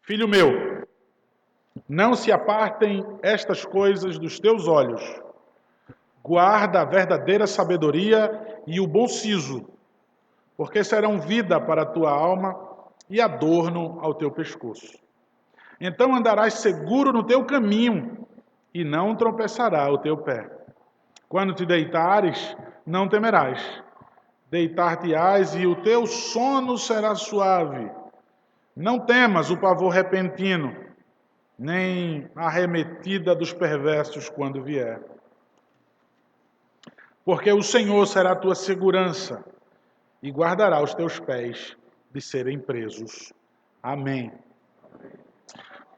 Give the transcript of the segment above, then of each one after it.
Filho meu, não se apartem estas coisas dos teus olhos. Guarda a verdadeira sabedoria e o bom siso, porque serão vida para a tua alma e adorno ao teu pescoço. Então andarás seguro no teu caminho e não tropeçará o teu pé. Quando te deitares, não temerás. Deitar-te-ás e o teu sono será suave. Não temas o pavor repentino, nem a arremetida dos perversos quando vier. Porque o Senhor será a tua segurança e guardará os teus pés de serem presos. Amém.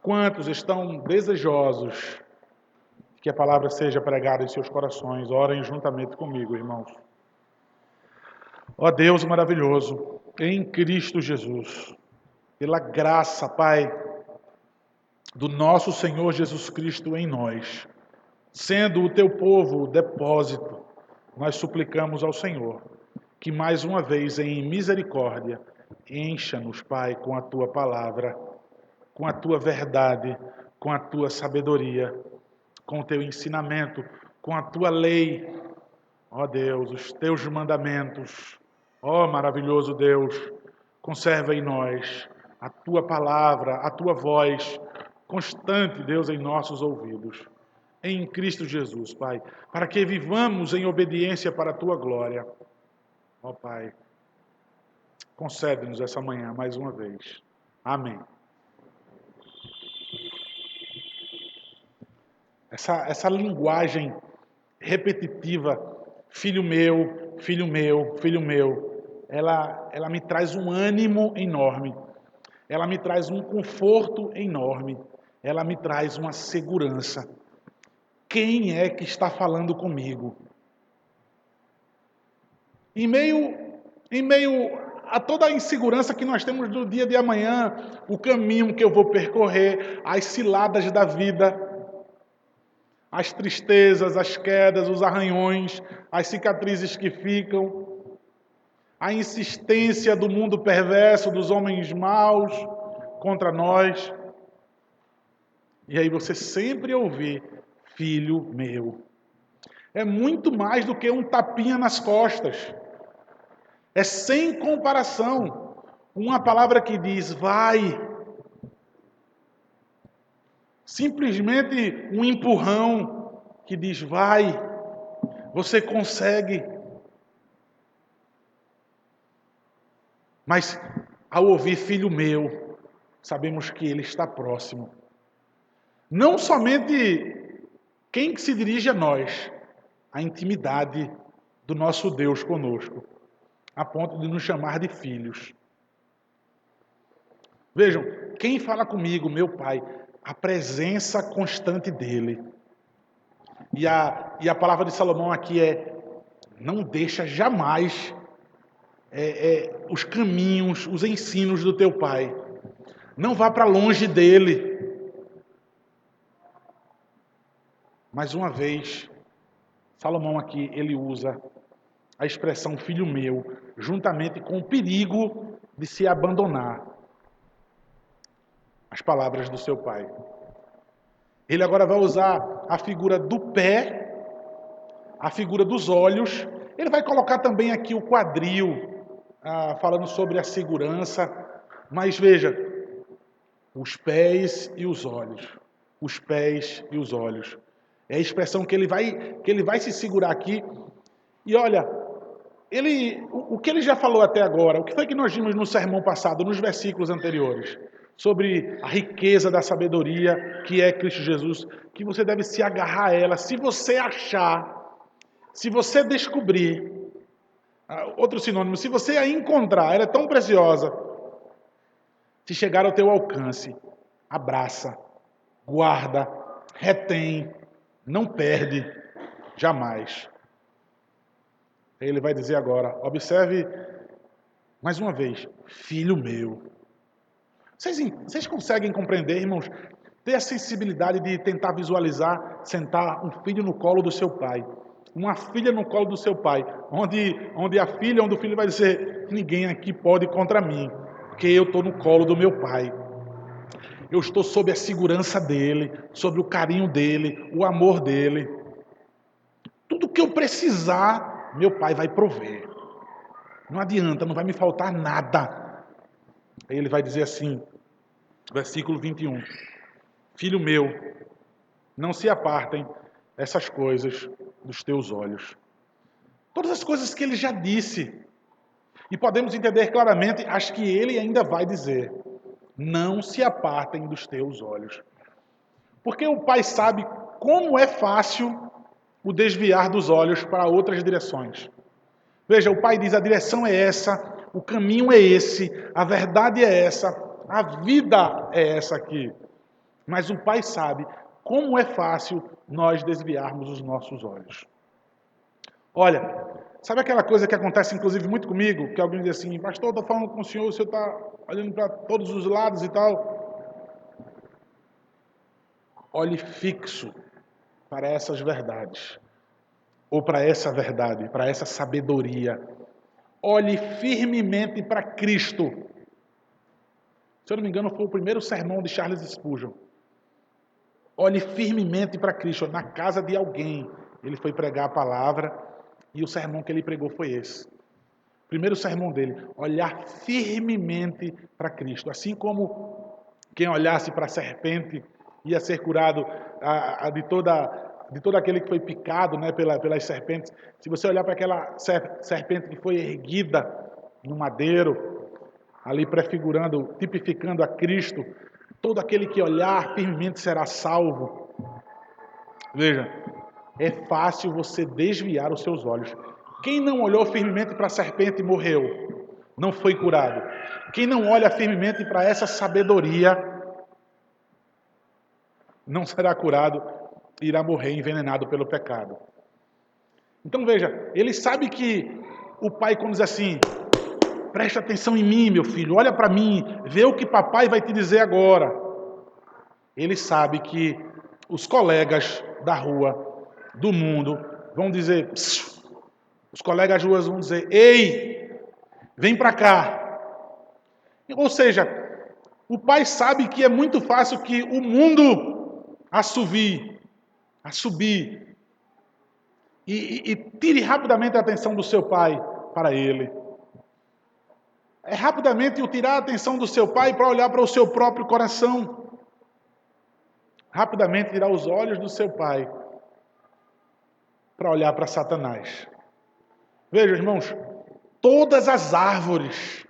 Quantos estão desejosos que a palavra seja pregada em seus corações? Orem juntamente comigo, irmãos. Ó Deus maravilhoso, em Cristo Jesus, pela graça, Pai, do nosso Senhor Jesus Cristo em nós, sendo o teu povo o depósito, nós suplicamos ao Senhor que mais uma vez em misericórdia encha-nos, Pai, com a tua palavra, com a tua verdade, com a tua sabedoria, com o teu ensinamento, com a tua lei, ó Deus, os teus mandamentos. Ó maravilhoso Deus, conserva em nós a tua palavra, a tua voz, constante, Deus, em nossos ouvidos. Em Cristo Jesus, Pai, para que vivamos em obediência para a tua glória. Ó Pai, concede-nos essa manhã mais uma vez. Amém. Essa linguagem repetitiva, filho meu, filho meu, filho meu, ela me traz um ânimo enorme, ela me traz um conforto enorme, ela me traz uma segurança. Quem é que está falando comigo? Em meio a toda a insegurança que nós temos do dia de amanhã, o caminho que eu vou percorrer, as ciladas da vida, as tristezas, as quedas, os arranhões, as cicatrizes que ficam, a insistência do mundo perverso, dos homens maus contra nós. E aí você sempre ouvir, filho meu. É muito mais do que um tapinha nas costas. É sem comparação. Uma palavra que diz, vai. Simplesmente um empurrão que diz, vai. Você consegue. Mas, ao ouvir filho meu, sabemos que ele está próximo. Não somente quem se dirige a nós, a intimidade do nosso Deus conosco, a ponto de nos chamar de filhos. Vejam, quem fala comigo, meu Pai, a presença constante dele. E a palavra de Salomão aqui é, não deixa jamais os caminhos, os ensinos do teu Pai. Não vá para longe dele. Mais uma vez, Salomão aqui, ele usa a expressão filho meu, juntamente com o perigo de se abandonar as palavras do seu pai. Ele agora vai usar a figura do pé, a figura dos olhos, ele vai colocar também aqui o quadril, falando sobre a segurança, mas veja, os pés e os olhos, os pés e os olhos. É a expressão que ele vai se segurar aqui. E olha, o que ele já falou até agora, o que foi que nós vimos no sermão passado, nos versículos anteriores, sobre a riqueza da sabedoria que é Cristo Jesus, que você deve se agarrar a ela. Se você achar, se você descobrir, outro sinônimo, se você a encontrar, ela é tão preciosa, se chegar ao teu alcance, abraça, guarda, retém, não perde, jamais. Ele vai dizer agora, observe mais uma vez, filho meu. Vocês conseguem compreender, irmãos, ter a sensibilidade de tentar visualizar, sentar um filho no colo do seu pai, uma filha no colo do seu pai, onde a filha, onde o filho vai dizer, ninguém aqui pode contra mim, porque eu estou no colo do meu pai. eu estou sob a segurança dele, sobre o carinho dele, o amor dele. Tudo que eu precisar, meu pai vai prover. Não adianta, não vai me faltar nada. Aí ele vai dizer assim, versículo 21. Filho meu, não se apartem essas coisas dos teus olhos. Todas as coisas que ele já disse. E podemos entender claramente as que ele ainda vai dizer. Não se apartem dos teus olhos. Porque o pai sabe como é fácil o desviar dos olhos para outras direções. Veja, o pai diz, a direção é essa, o caminho é esse, a verdade é essa, a vida é essa aqui. Mas o pai sabe como é fácil nós desviarmos os nossos olhos. Olha, sabe aquela coisa que acontece inclusive muito comigo, que alguém diz assim, pastor, estou falando com o senhor está olhando para todos os lados e tal. Olhe fixo para essas verdades, ou para essa verdade, para essa sabedoria. Olhe firmemente para Cristo. Se eu não me engano, foi o primeiro sermão de Charles Spurgeon. Olhe firmemente para Cristo. Na casa de alguém, ele foi pregar a palavra e o sermão que ele pregou foi esse. Primeiro sermão dele, olhar firmemente para Cristo. Assim como quem olhasse para a serpente ia ser curado de todo aquele que foi picado, né, pelas serpentes. Se você olhar para aquela serpente que foi erguida no madeiro, ali prefigurando, tipificando a Cristo, todo aquele que olhar firmemente será salvo. Veja, é fácil você desviar os seus olhos. Quem não olhou firmemente para a serpente morreu, não foi curado. Quem não olha firmemente para essa sabedoria não será curado, irá morrer envenenado pelo pecado. Então veja, ele sabe que o pai, quando diz assim, presta atenção em mim, meu filho, olha para mim, vê o que papai vai te dizer agora. Ele sabe que os colegas da rua, do mundo, vão dizer, psiu, os colegas ruas vão dizer, ei, vem para cá. Ou seja, o pai sabe que é muito fácil que o mundo assovie, subir e tire rapidamente a atenção do seu pai para ele. É rapidamente o tirar a atenção do seu pai para olhar para o seu próprio coração. Rapidamente tirar os olhos do seu pai para olhar para Satanás. Veja, irmãos, todas as árvores,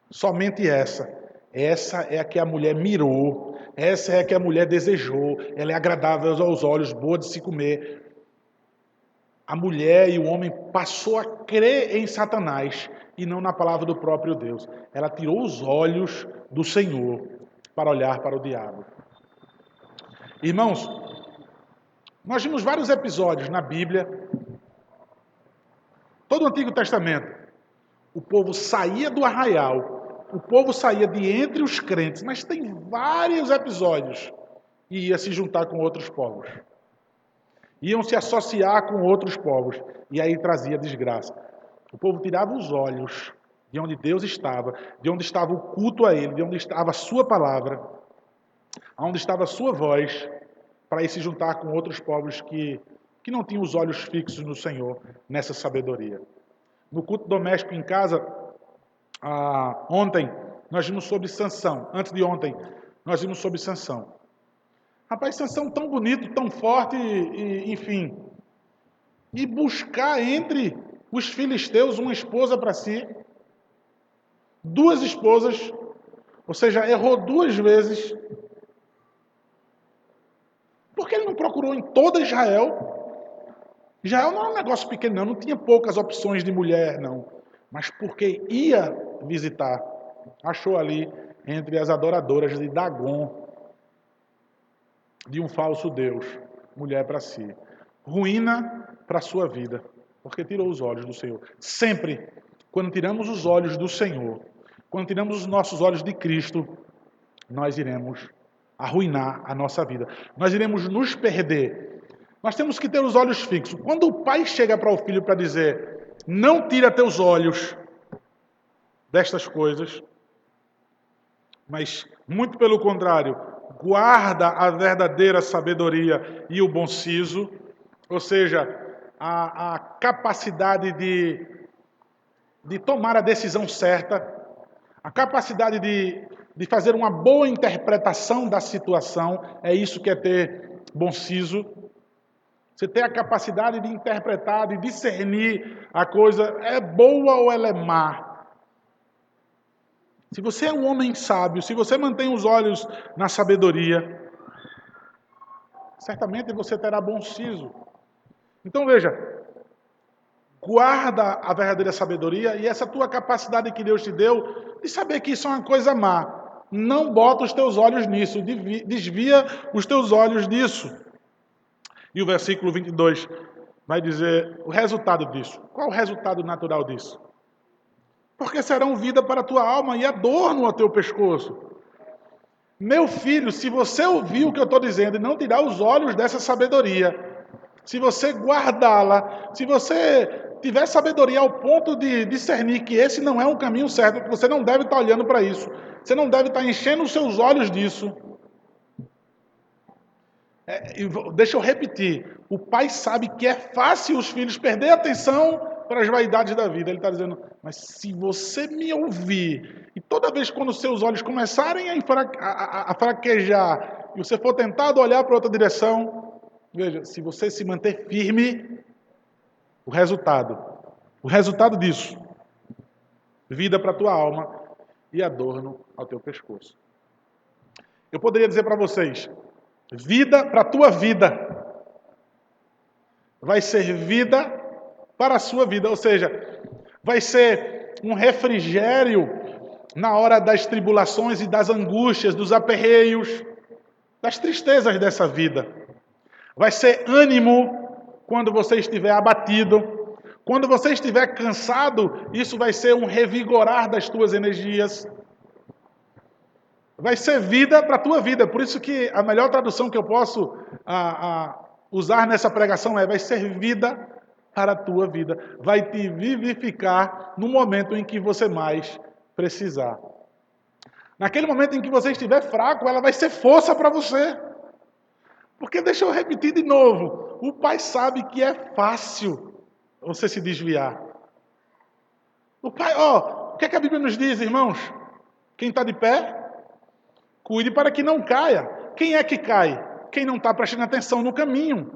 somente essa é a que a mulher mirou, essa é a que a mulher desejou, ela é agradável aos olhos, boa de se comer. A mulher e o homem passou a crer em Satanás e não na palavra do próprio Deus. Ela tirou os olhos do Senhor para olhar para o diabo. Irmãos, nós vimos vários episódios na Bíblia, todo o Antigo Testamento. O povo saía do arraial, o povo saía de entre os crentes, mas tem vários episódios e ia se juntar com outros povos. Iam se associar com outros povos e aí trazia desgraça. O povo tirava os olhos de onde Deus estava, de onde estava o culto a Ele, de onde estava a sua palavra, onde estava a sua voz, para ir se juntar com outros povos que não tinham os olhos fixos no Senhor, nessa sabedoria. No culto doméstico em casa, ontem, nós vimos sobre Sansão. Antes de ontem, nós vimos sobre Sansão. Rapaz, Sansão tão bonito, tão forte, enfim. E buscar entre os filisteus uma esposa para si. 2 esposas, ou seja, errou 2 vezes. Por que ele não procurou em toda Israel? Israel não era um negócio pequeno, não tinha poucas opções de mulher, não. Mas porque ia visitar, achou ali, entre as adoradoras de Dagon, de um falso Deus, mulher para si. Ruína para a sua vida, porque tirou os olhos do Senhor. Sempre, quando tiramos os olhos do Senhor, quando tiramos os nossos olhos de Cristo, nós iremos arruinar a nossa vida. Nós iremos nos perder. Nós temos que ter os olhos fixos. Quando o pai chega para o filho para dizer, não tira teus olhos, destas coisas, mas muito pelo contrário, guarda a verdadeira sabedoria e o bom siso, ou seja, a capacidade de tomar a decisão certa, a capacidade de fazer uma boa interpretação da situação, é isso que é ter bom siso. Você ter a capacidade de interpretar, de discernir a coisa, é boa ou ela é má. Se você é um homem sábio, se você mantém os olhos na sabedoria, certamente você terá bom siso. Então veja, guarda a verdadeira sabedoria e essa tua capacidade que Deus te deu de saber que isso é uma coisa má. Não bota os teus olhos nisso, desvia os teus olhos disso. E o versículo 22 vai dizer o resultado disso. Qual o resultado natural disso? Porque serão vida para a tua alma e adorno ao teu pescoço. Meu filho, se você ouvir o que eu estou dizendo e não tirar os olhos dessa sabedoria, se você guardá-la, se você tiver sabedoria ao ponto de discernir que esse não é um caminho certo, que você não deve estar olhando para isso, você não deve estar enchendo os seus olhos disso. Deixa eu repetir, o pai sabe que é fácil os filhos perder a atenção para as vaidades da vida. Ele está dizendo, mas se você me ouvir, e toda vez quando os seus olhos começarem a fraquejar, e você for tentado olhar para outra direção, veja, se você se manter firme, o resultado disso, vida para a tua alma e adorno ao teu pescoço. Eu poderia dizer para vocês, vida para a tua vida vai ser vida para a sua vida, ou seja, vai ser um refrigério na hora das tribulações e das angústias, dos aperreios, das tristezas dessa vida. Vai ser ânimo quando você estiver abatido. Quando você estiver cansado, isso vai ser um revigorar das tuas energias. Vai ser vida para a tua vida. Por isso que a melhor tradução que eu posso usar nessa pregação vai ser vida para a tua vida. Vai te vivificar no momento em que você mais precisar. Naquele momento em que você estiver fraco, ela vai ser força para você. Porque deixa eu repetir de novo, o pai sabe que é fácil você se desviar. O pai, o que é que a Bíblia nos diz, irmãos? Quem está de pé, cuide para que não caia. Quem é que cai? Quem não está prestando atenção no caminho.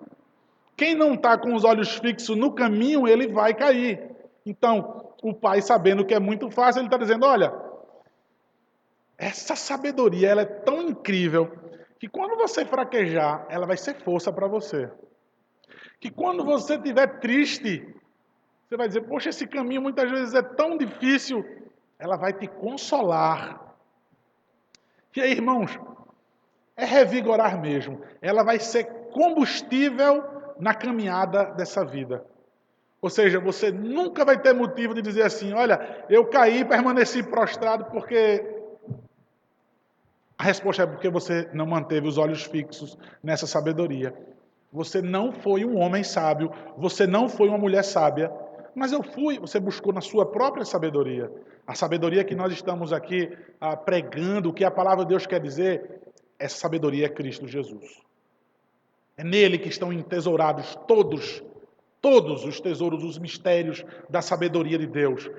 Quem não está com os olhos fixos no caminho, ele vai cair. Então, o pai, sabendo que é muito fácil, ele está dizendo, olha, essa sabedoria ela é tão incrível que quando você fraquejar, ela vai ser força para você. Que quando você estiver triste, você vai dizer, poxa, esse caminho muitas vezes é tão difícil, ela vai te consolar. E aí, irmãos, é revigorar mesmo. Ela vai ser combustível na caminhada dessa vida. Ou seja, você nunca vai ter motivo de dizer assim, olha, eu caí e permaneci prostrado porque... A resposta é porque você não manteve os olhos fixos nessa sabedoria. Você não foi um homem sábio, você não foi uma mulher sábia, mas eu fui, você buscou na sua própria sabedoria. A sabedoria que nós estamos aqui pregando, o que a palavra de Deus quer dizer, essa sabedoria é Cristo Jesus. É nele que estão entesourados todos os tesouros, os mistérios da sabedoria de Deus.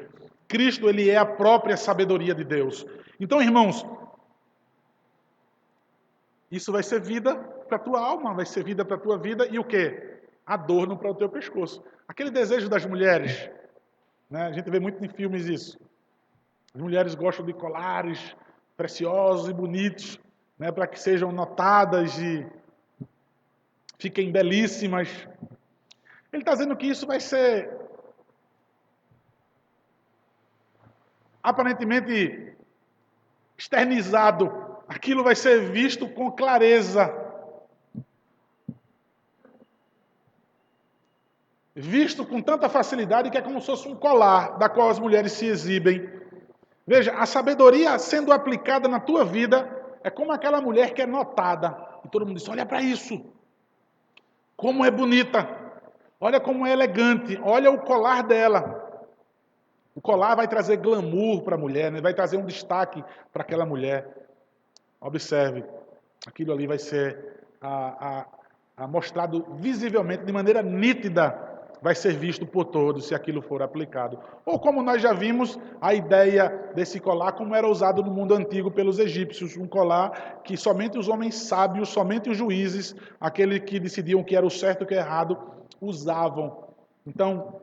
Cristo, ele é a própria sabedoria de Deus. Então, irmãos, isso vai ser vida para a tua alma, vai ser vida para a tua vida e o quê? Adorno para o teu pescoço. Aquele desejo das mulheres, né? A gente vê muito em filmes isso. As mulheres gostam de colares preciosos e bonitos, né? Para que sejam notadas e fiquem belíssimas. Ele está dizendo que isso vai ser aparentemente externizado. Aquilo vai ser visto com clareza. Visto com tanta facilidade que é como se fosse um colar da qual as mulheres se exibem. Veja, a sabedoria sendo aplicada na tua vida é como aquela mulher que é notada. E todo mundo diz, olha para isso. Como é bonita. Olha como é elegante. Olha o colar dela. O colar vai trazer glamour para a mulher, né? Vai trazer um destaque para aquela mulher. Observe, aquilo ali vai ser mostrado visivelmente, de maneira nítida, vai ser visto por todos se aquilo for aplicado. Ou como nós já vimos, a ideia desse colar, como era usado no mundo antigo pelos egípcios, um colar que somente os homens sábios, somente os juízes, aqueles que decidiam o que era o certo e o que era errado, usavam. Então,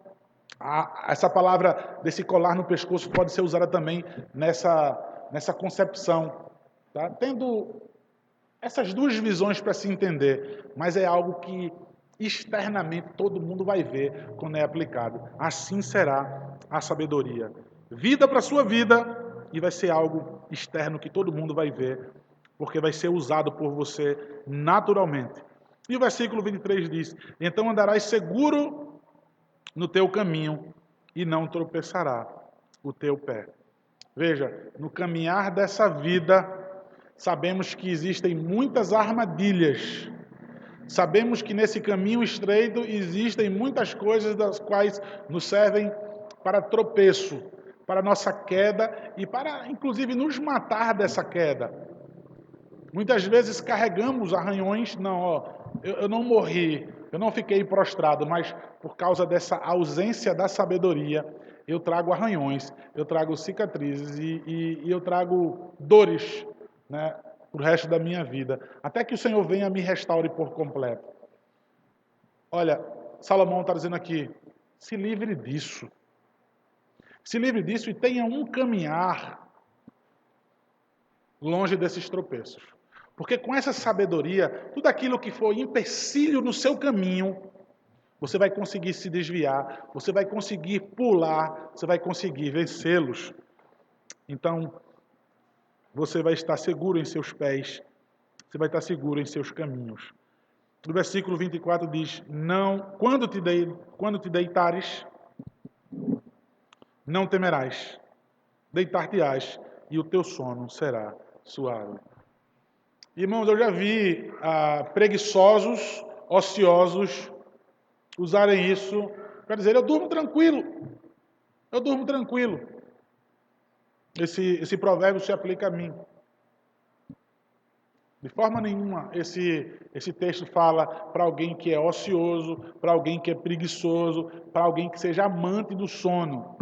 essa palavra desse colar no pescoço pode ser usada também nessa concepção. Tá? Tendo essas duas visões para se entender, mas é algo que externamente todo mundo vai ver quando é aplicado. Assim será a sabedoria. Vida para a sua vida e vai ser algo externo que todo mundo vai ver, porque vai ser usado por você naturalmente. E o versículo 23 diz: então andarás seguro no teu caminho e não tropeçará o teu pé. Veja, no caminhar dessa vida, sabemos que existem muitas armadilhas. Sabemos que nesse caminho estreito existem muitas coisas das quais nos servem para tropeço, para nossa queda e para, inclusive, nos matar dessa queda. Muitas vezes carregamos arranhões, não, ó, eu não morri, eu não fiquei prostrado, mas por causa dessa ausência da sabedoria, eu trago arranhões, eu trago cicatrizes e eu trago dores, né, para o resto da minha vida, até que o Senhor venha me restaure por completo. Olha, Salomão está dizendo aqui, se livre disso. Se livre disso e tenha um caminhar longe desses tropeços. Porque com essa sabedoria, tudo aquilo que for empecilho no seu caminho, você vai conseguir se desviar, você vai conseguir pular, você vai conseguir vencê-los. Então, você vai estar seguro em seus pés, você vai estar seguro em seus caminhos. No versículo 24 diz: não, quando te deitares, não temerás, deitar-te-ás e o teu sono será suave. Irmãos, eu já vi preguiçosos, ociosos, usarem isso para dizer, eu durmo tranquilo. Eu durmo tranquilo. Esse provérbio se aplica a mim. De forma nenhuma esse texto fala para alguém que é ocioso, para alguém que é preguiçoso, para alguém que seja amante do sono.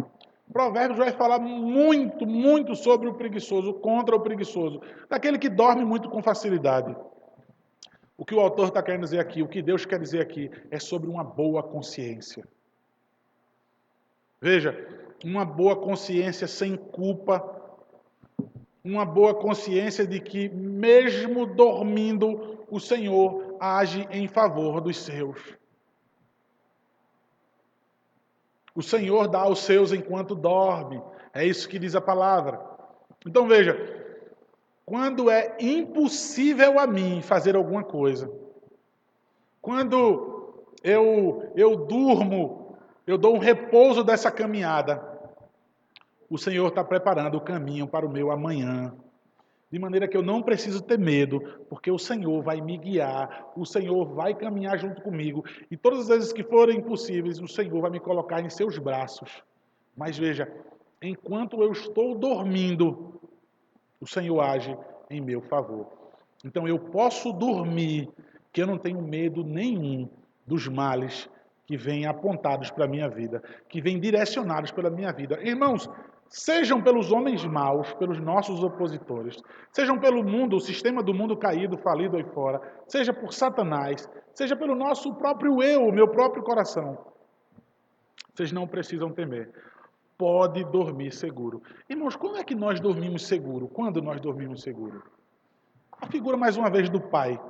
Provérbios vai falar muito, muito sobre o preguiçoso, contra o preguiçoso, daquele que dorme muito com facilidade. O que o autor está querendo dizer aqui, o que Deus quer dizer aqui, é sobre uma boa consciência. Veja, uma boa consciência sem culpa, uma boa consciência de que, mesmo dormindo, o Senhor age em favor dos seus. O Senhor dá aos seus enquanto dorme. É isso que diz a palavra. Então veja, quando é impossível a mim fazer alguma coisa, quando eu durmo, eu dou um repouso dessa caminhada, o Senhor está preparando o caminho para o meu amanhã. De maneira que eu não preciso ter medo, porque o Senhor vai me guiar, o Senhor vai caminhar junto comigo, e todas as vezes que forem impossíveis, o Senhor vai me colocar em seus braços. Mas veja, enquanto eu estou dormindo, o Senhor age em meu favor. Então eu posso dormir, que eu não tenho medo nenhum dos males que vêm apontados para a minha vida, que vêm direcionados pela minha vida. Irmãos, sejam pelos homens maus, pelos nossos opositores, sejam pelo mundo, o sistema do mundo caído, falido aí fora, seja por Satanás, seja pelo nosso próprio eu, o meu próprio coração. Vocês não precisam temer. Pode dormir seguro. Irmãos, como é que nós dormimos seguro? Quando nós dormimos seguro? A figura, mais uma vez, do pai.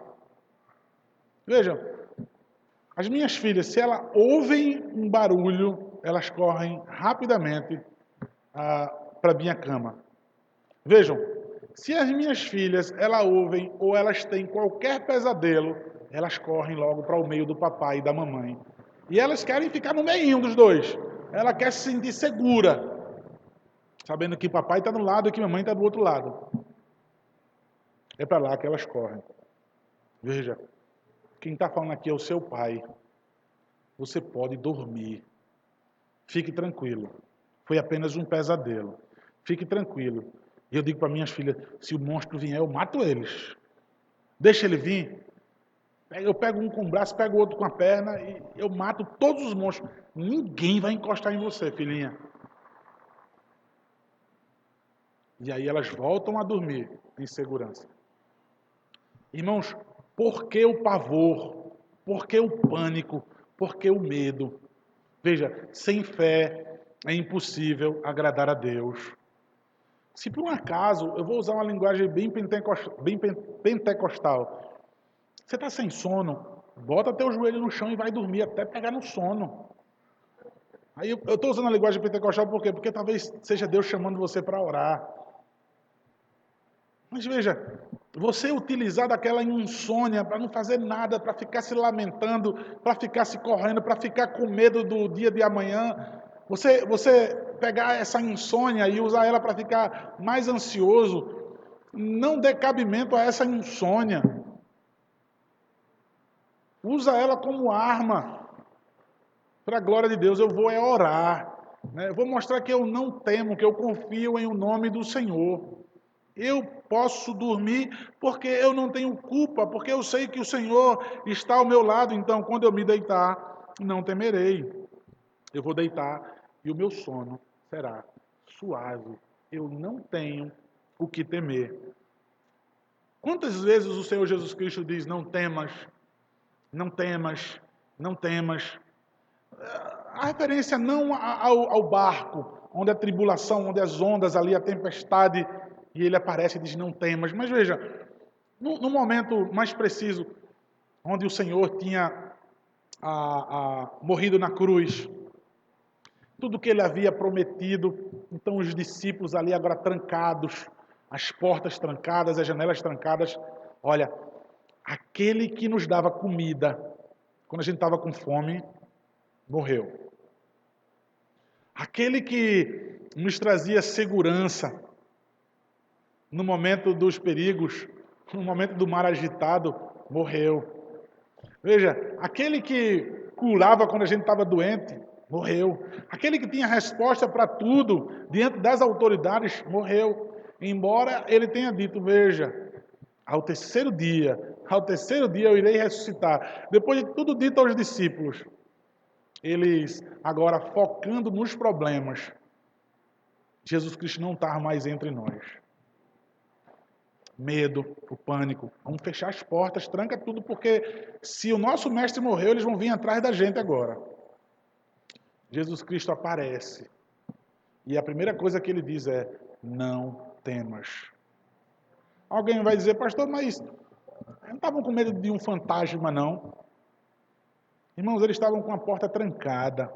Vejam, as minhas filhas, se elas ouvem um barulho, elas correm rapidamente para a minha cama. Vejam, se as minhas filhas, elas ouvem ou elas têm qualquer pesadelo, elas correm logo para o meio do papai e da mamãe. E elas querem ficar no meio dos dois. Ela quer se sentir segura, sabendo que papai está de um lado e que mamãe está do outro lado. É para lá que elas correm. Veja, quem está falando aqui é o seu pai. Você pode dormir. Fique tranquilo. Foi apenas um pesadelo. Fique tranquilo. E eu digo para minhas filhas, se o monstro vier, eu mato eles. Deixa ele vir. Eu pego um com o braço, pego o outro com a perna e eu mato todos os monstros. Ninguém vai encostar em você, filhinha. E aí elas voltam a dormir em segurança. Irmãos, por que o pavor? Por que o pânico? Por que o medo? Veja, sem fé é impossível agradar a Deus. Se por um acaso, eu vou usar uma linguagem bem pentecostal. Você está sem sono, bota teu joelho no chão e vai dormir até pegar no sono. Aí eu estou usando a linguagem pentecostal por quê? Porque talvez seja Deus chamando você para orar. Mas veja, você utilizar daquela insônia para não fazer nada, para ficar se lamentando, para ficar se correndo, para ficar com medo do dia de amanhã, você pegar essa insônia e usar ela para ficar mais ansioso, não dê cabimento a essa insônia. Usa ela como arma para a glória de Deus. Eu vou orar, né? Eu vou mostrar que eu não temo, que eu confio em o nome do Senhor. Eu posso dormir porque eu não tenho culpa, porque eu sei que o Senhor está ao meu lado. Então, quando eu me deitar, não temerei. Eu vou deitar e o meu sono será suave. Eu não tenho o que temer. Quantas vezes o Senhor Jesus Cristo diz: não temas, não temas, não temas? A referência não ao barco, onde a tribulação, onde as ondas ali, a tempestade, e ele aparece e diz: não temas. Mas veja, no momento mais preciso, onde o Senhor tinha morrido na cruz, tudo que ele havia prometido, então os discípulos ali agora trancados, as portas trancadas, as janelas trancadas. Olha, aquele que nos dava comida, quando a gente estava com fome, morreu. Aquele que nos trazia segurança no momento dos perigos, no momento do mar agitado, morreu. Veja, aquele que curava quando a gente estava doente, morreu. Aquele que tinha resposta para tudo diante das autoridades, morreu. Embora ele tenha dito: veja, ao terceiro dia eu irei ressuscitar. Depois de tudo dito aos discípulos, eles agora focando nos problemas, Jesus Cristo não está mais entre nós. Medo, o pânico. Vamos fechar as portas, tranca tudo, porque se o nosso mestre morreu, eles vão vir atrás da gente agora. Jesus Cristo aparece. E a primeira coisa que ele diz é: não temas. Alguém vai dizer: pastor, mas não estavam com medo de um fantasma, não? Irmãos, eles estavam com a porta trancada,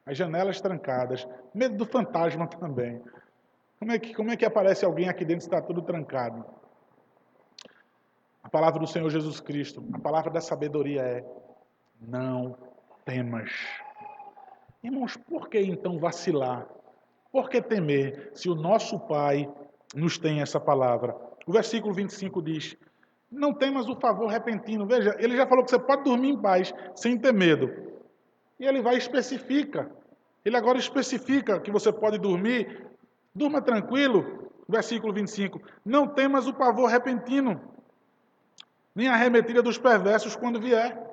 as janelas trancadas, medo do fantasma também. Como é que aparece alguém aqui dentro e está tudo trancado? A palavra do Senhor Jesus Cristo, a palavra da sabedoria é: não temas. Irmãos, por que então vacilar? Por que temer se o nosso Pai nos tem essa palavra? O versículo 25 diz: não temas o favor repentino. Veja, ele já falou que você pode dormir em paz, sem ter medo. E ele vai e especifica. Ele agora especifica que você pode dormir. Durma tranquilo. Versículo 25. Não temas o pavor repentino, nem a arremetida dos perversos quando vier.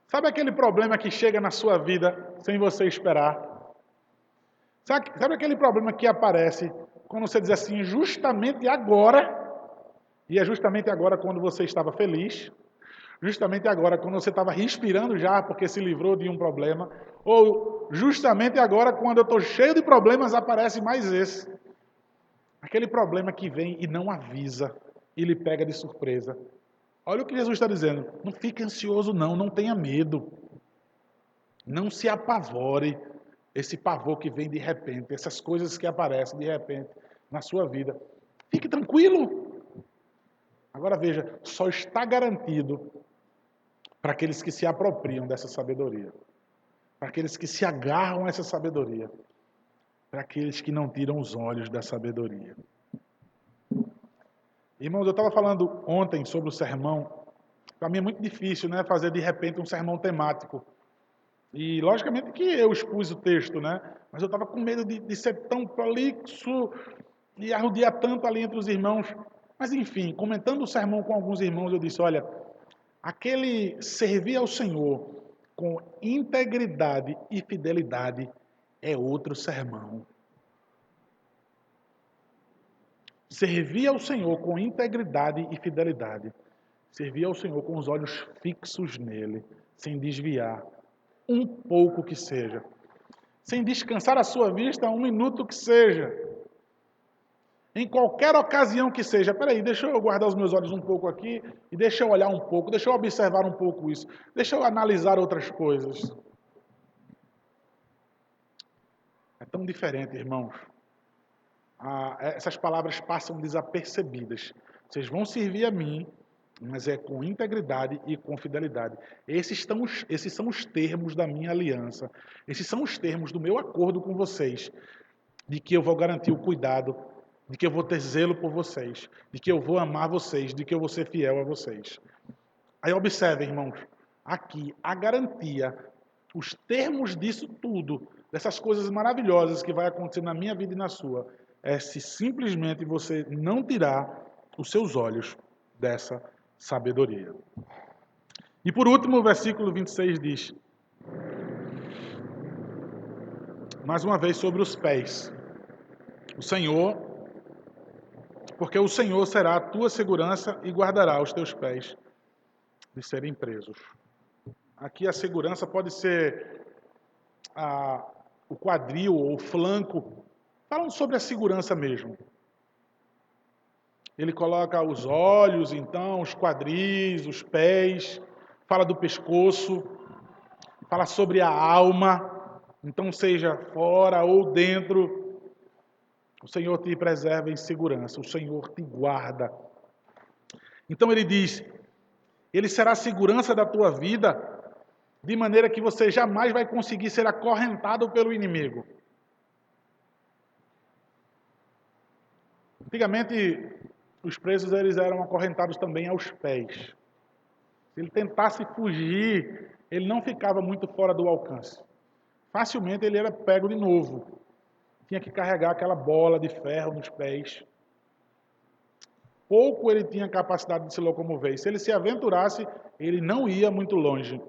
Sabe aquele problema que chega na sua vida sem você esperar? Sabe aquele problema que aparece quando você diz assim, justamente agora, e é justamente agora quando você estava feliz, justamente agora quando você estava respirando já porque se livrou de um problema, ou justamente agora quando eu estou cheio de problemas aparece mais esse. Aquele problema que vem e não avisa, e lhe pega de surpresa. Olha o que Jesus está dizendo: não fique ansioso não, não tenha medo. Não se apavore, esse pavor que vem de repente, essas coisas que aparecem de repente na sua vida. Fique tranquilo. Agora veja, só está garantido para aqueles que se apropriam dessa sabedoria, para aqueles que se agarram a essa sabedoria, para aqueles que não tiram os olhos da sabedoria. Irmãos, eu estava falando ontem sobre o sermão. Para mim é muito difícil, né, fazer de repente um sermão temático. E logicamente que eu expus o texto, né? Mas eu estava com medo de ser tão prolixo e arrodear tanto ali entre os irmãos. Mas enfim, comentando o sermão com alguns irmãos, eu disse: olha, aquele servir ao Senhor com integridade e fidelidade é outro sermão. Servir ao Senhor com integridade e fidelidade. Servir ao Senhor com os olhos fixos nele, sem desviar, um pouco que seja. Sem descansar a sua vista, um minuto que seja. Em qualquer ocasião que seja. Peraí, deixa eu guardar os meus olhos um pouco aqui e deixa eu olhar um pouco, deixa eu observar um pouco isso, deixa eu analisar outras coisas. É tão diferente, irmãos. Essas palavras passam desapercebidas. Vocês vão servir a mim, mas é com integridade e com fidelidade. Esses são os termos da minha aliança. Esses são os termos do meu acordo com vocês, de que eu vou garantir o cuidado, de que eu vou ter zelo por vocês, de que eu vou amar vocês, de que eu vou ser fiel a vocês. Aí observem, irmãos, aqui a garantia, os termos disso tudo, dessas coisas maravilhosas que vai acontecer na minha vida e na sua, é se simplesmente você não tirar os seus olhos dessa sabedoria. E por último, o versículo 26 diz, mais uma vez sobre os pés. O Senhor, porque o Senhor será a tua segurança e guardará os teus pés de serem presos. Aqui a segurança pode ser o quadril ou o flanco. Falando sobre a segurança mesmo. Ele coloca os olhos, então, os quadris, os pés, fala do pescoço, fala sobre a alma, então seja fora ou dentro, o Senhor te preserva em segurança, o Senhor te guarda. Então ele diz, ele será a segurança da tua vida, de maneira que você jamais vai conseguir ser acorrentado pelo inimigo. Antigamente, os presos eles eram acorrentados também aos pés. Se ele tentasse fugir, ele não ficava muito fora do alcance. Facilmente ele era pego de novo. Tinha que carregar aquela bola de ferro nos pés. Pouco ele tinha capacidade de se locomover. E se ele se aventurasse, ele não ia muito longe.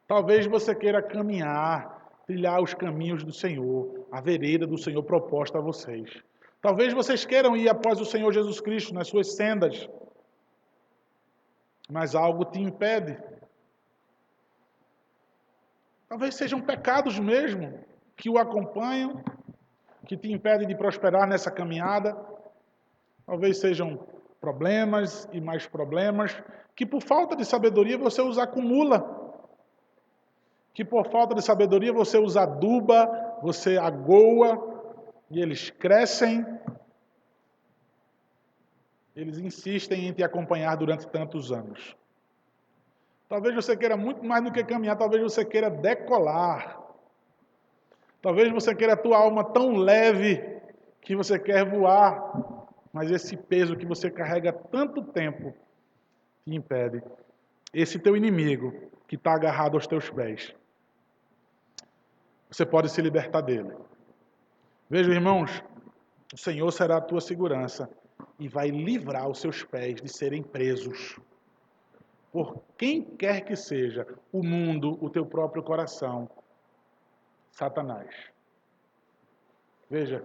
Talvez você queira caminhar, trilhar os caminhos do Senhor, a vereda do Senhor proposta a vocês. Talvez vocês queiram ir após o Senhor Jesus Cristo nas suas sendas, mas algo te impede. Talvez sejam pecados mesmo que o acompanham, que te impedem de prosperar nessa caminhada. Talvez sejam problemas e mais problemas que por falta de sabedoria você os acumula. Que por falta de sabedoria você os aduba, você agoa e eles crescem. Eles insistem em te acompanhar durante tantos anos. Talvez você queira muito mais do que caminhar, talvez você queira decolar. Talvez você queira a tua alma tão leve que você quer voar, mas esse peso que você carrega tanto tempo te impede. Esse teu inimigo que está agarrado aos teus pés, você pode se libertar dele. Vejam, irmãos, o Senhor será a tua segurança e vai livrar os seus pés de serem presos por quem quer que seja, o mundo, o teu próprio coração, Satanás. Veja,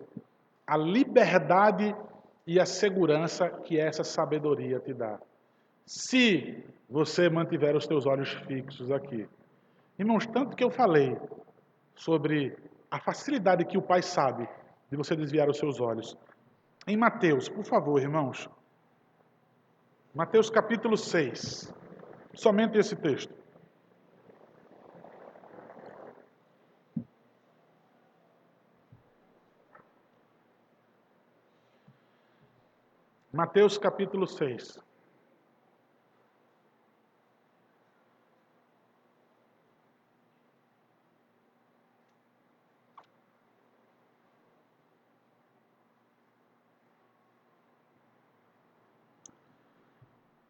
a liberdade e a segurança que essa sabedoria te dá. Se você mantiver os teus olhos fixos aqui. Irmãos, tanto que eu falei sobre a facilidade que o Pai sabe de você desviar os seus olhos. Em Mateus, por favor, irmãos. Mateus capítulo 6. Somente esse texto. Mateus capítulo 6.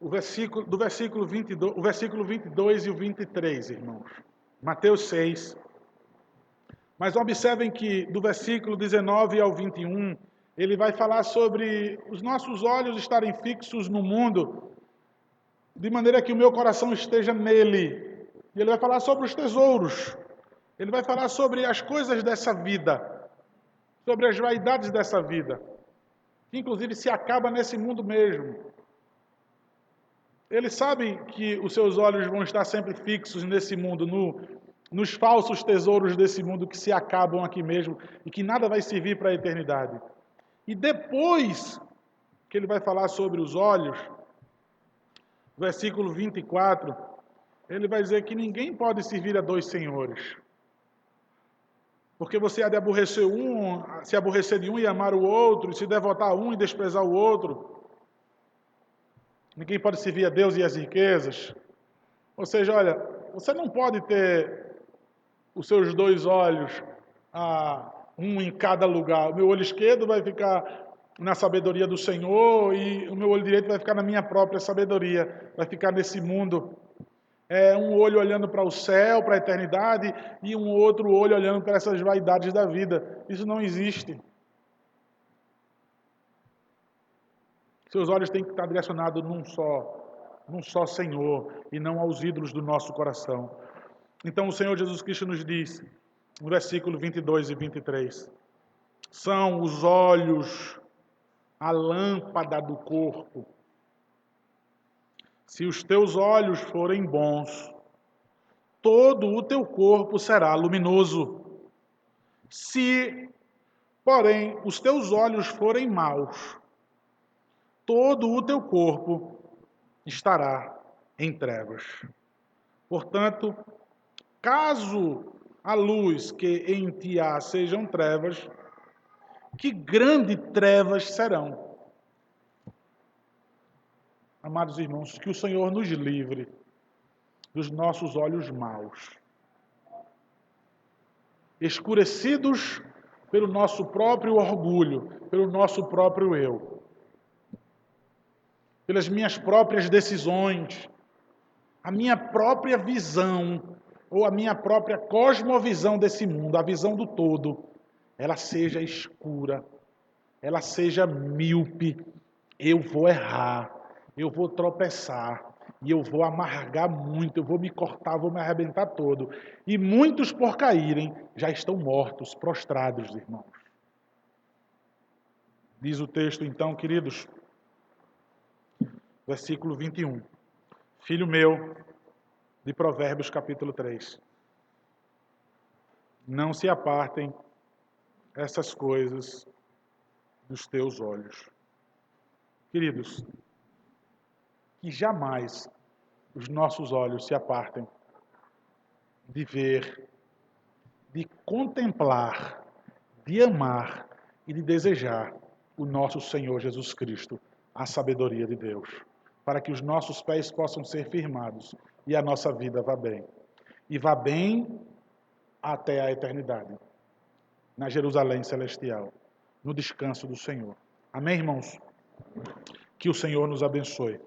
O versículo 22 e o 23, irmãos. Mateus 6. Mas observem que do versículo 19 ao 21, ele vai falar sobre os nossos olhos estarem fixos no mundo, de maneira que o meu coração esteja nele. E ele vai falar sobre os tesouros. Ele vai falar sobre as coisas dessa vida, sobre as vaidades dessa vida, que inclusive se acaba nesse mundo mesmo. Ele sabe que os seus olhos vão estar sempre fixos nesse mundo, nos falsos tesouros desse mundo que se acabam aqui mesmo e que nada vai servir para a eternidade. E depois que ele vai falar sobre os olhos, versículo 24, ele vai dizer que ninguém pode servir a dois senhores. Porque você há de aborrecer um, se aborrecer de um e amar o outro, e se devotar a um e desprezar o outro. Ninguém pode servir a Deus e as riquezas. Ou seja, olha, você não pode ter os seus dois olhos, um em cada lugar. O meu olho esquerdo vai ficar na sabedoria do Senhor e o meu olho direito vai ficar na minha própria sabedoria, vai ficar nesse mundo. É um olho olhando para o céu, para a eternidade, e um outro olho olhando para essas vaidades da vida. Isso não existe. Seus olhos têm que estar direcionados num só Senhor, e não aos ídolos do nosso coração. Então o Senhor Jesus Cristo nos diz, no versículo 22 e 23, são os olhos a lâmpada do corpo. Se os teus olhos forem bons, todo o teu corpo será luminoso. Se, porém, os teus olhos forem maus, todo o teu corpo estará em trevas. Portanto, caso a luz que em ti há sejam trevas, que grandes trevas serão. Amados irmãos, que o Senhor nos livre dos nossos olhos maus, escurecidos pelo nosso próprio orgulho, pelo nosso próprio eu, pelas minhas próprias decisões, a minha própria visão, ou a minha própria cosmovisão desse mundo, a visão do todo, ela seja escura, ela seja míope, eu vou errar, eu vou tropeçar, e eu vou amargar muito, eu vou me cortar, vou me arrebentar todo. E muitos por caírem já estão mortos, prostrados, irmãos. Diz o texto então, queridos, versículo 21. Filho meu, de Provérbios capítulo 3. Não se apartem essas coisas dos teus olhos. Queridos, que jamais os nossos olhos se apartem de ver, de contemplar, de amar e de desejar o nosso Senhor Jesus Cristo, a sabedoria de Deus, para que os nossos pés possam ser firmados e a nossa vida vá bem. E vá bem até a eternidade, na Jerusalém celestial, no descanso do Senhor. Amém, irmãos? Que o Senhor nos abençoe.